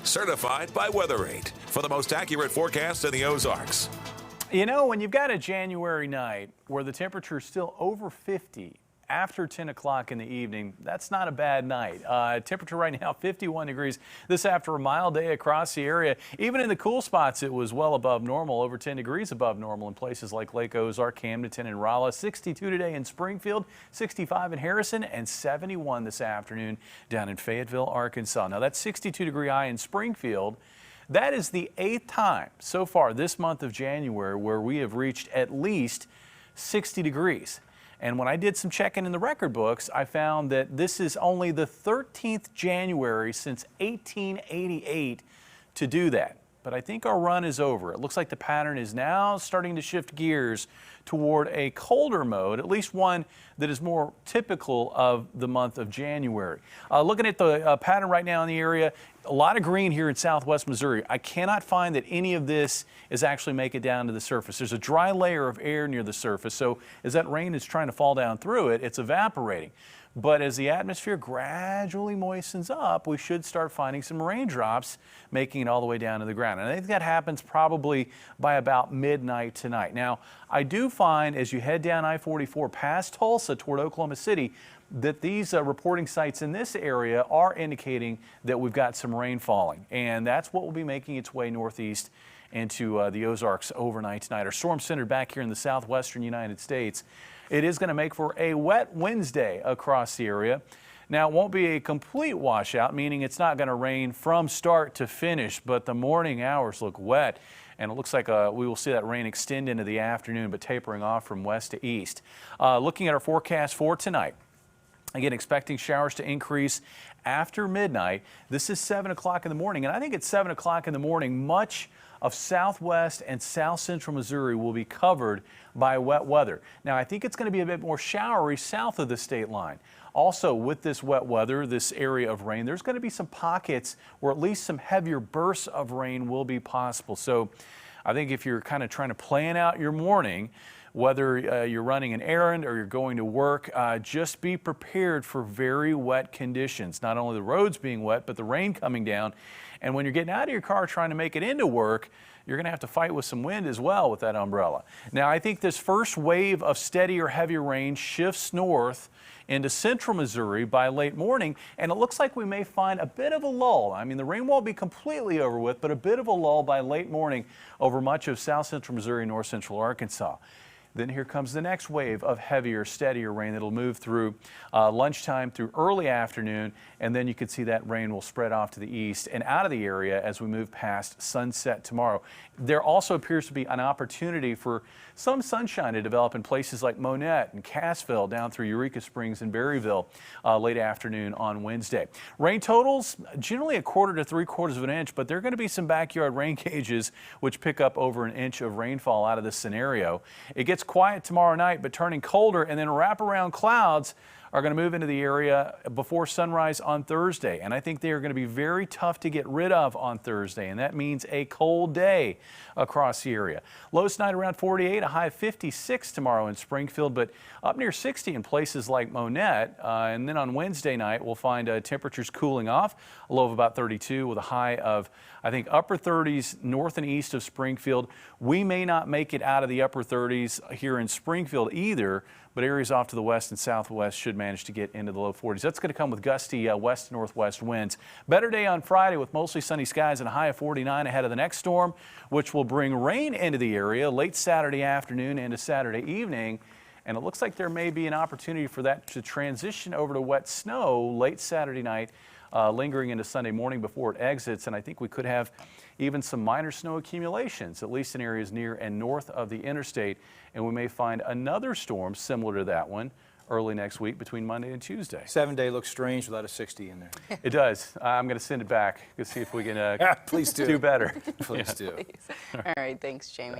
certified by WeatherRate for the most accurate forecast in the Ozarks. You know, when you've got a January night where the temperature is still over 50 after 10 o'clock in the evening, that's not a bad night. Temperature right now 51 degrees. This after a mild day across the area. Even in the cool spots, it was well above normal, over 10 degrees above normal in places like Lake Ozark, Camdenton, and Rolla. 62 today in Springfield, 65 in Harrison, and 71 this afternoon down in Fayetteville, Arkansas. Now that 62-degree high in Springfield, that is the 8th time so far this month of January where we have reached at least 60 degrees. And when I did some checking in the record books, I found that this is only the 13th January since 1888 to do that. But I think our run is over. It looks like the pattern is now starting to shift gears toward a colder mode, at least one that is more typical of the month of January. Looking at the pattern right now in the area, a lot of green here in southwest Missouri. I cannot find that any of this is actually making it down to the surface. There's a dry layer of air near the surface, so as that rain is trying to fall down through it, it's evaporating. But as the atmosphere gradually moistens up, we should start finding some raindrops making it all the way down to the ground. And I think that happens probably by about midnight tonight. Now, I do find as you head down I-44 past Tulsa toward Oklahoma City that these reporting sites in this area are indicating that we've got some rain falling. And that's what will be making its way northeast into the Ozarks overnight tonight. Our storm centered back here in the southwestern United States. It is going to make for a wet Wednesday across the area. Now, it won't be a complete washout, meaning it's not going to rain from start to finish, but the morning hours look wet, and it looks like we will see that rain extend into the afternoon, but tapering off from west to east. Looking at our forecast for tonight, again, expecting showers to increase after midnight. This is 7 o'clock in the morning, and I think at 7 o'clock in the morning, much of southwest and south central Missouri will be covered by wet weather. Now, I think it's going to be a bit more showery south of the state line. Also, with this wet weather, this area of rain, there's going to be some pockets where at least some heavier bursts of rain will be possible. So I think if you're kind of trying to plan out your morning, whether you're running an errand or you're going to work, just be prepared for very wet conditions. Not only the roads being wet, but the rain coming down. And when you're getting out of your car trying to make it into work, you're going to have to fight with some wind as well with that umbrella. Now, I think this first wave of steady or heavy rain shifts north into central Missouri by late morning, and it looks like we may find a bit of a lull. I mean, the rain won't be completely over with, but a bit of a lull by late morning over much of south central Missouri and north central Arkansas. Then here comes the next wave of heavier, steadier rain that'll move through lunchtime through early afternoon, and then you can see that rain will spread off to the east and out of the area as we move past sunset tomorrow. There also appears to be an opportunity for some sunshine to develop in places like Monette and Cassville down through Eureka Springs and Berryville late afternoon on Wednesday. Rain totals generally 1/4 to 3/4 of an inch, but there are going to be some backyard rain gauges which pick up over an inch of rainfall out of this scenario. It gets quiet tomorrow night, but turning colder, and then wraparound clouds are going to move into the area before sunrise on Thursday. And I think they are going to be very tough to get rid of on Thursday. And that means a cold day across the area. Lows tonight around 48, a high of 56 tomorrow in Springfield, but up near 60 in places like Monette. And then on Wednesday night, we'll find temperatures cooling off, a low of about 32 with a high of, I think, upper 30s north and east of Springfield. We may not make it out of the upper 30s here in Springfield either, but areas off to the west and southwest should manage to get into the low 40s. That's going to come with gusty west and northwest winds. Better day on Friday with mostly sunny skies and a high of 49 ahead of the next storm, which will bring rain into the area late Saturday afternoon into Saturday evening. And it looks like there may be an opportunity for that to transition over to wet snow late Saturday night, lingering into Sunday morning before it exits. And I think we could have even some minor snow accumulations, at least in areas near and north of the interstate. And we may find another storm similar to that one early next week between Monday and Tuesday. 7-day looks strange without a 60 in there. It does. I'm going to send it back to see if we can Please do. do better. Please do. All right, thanks, Jamie.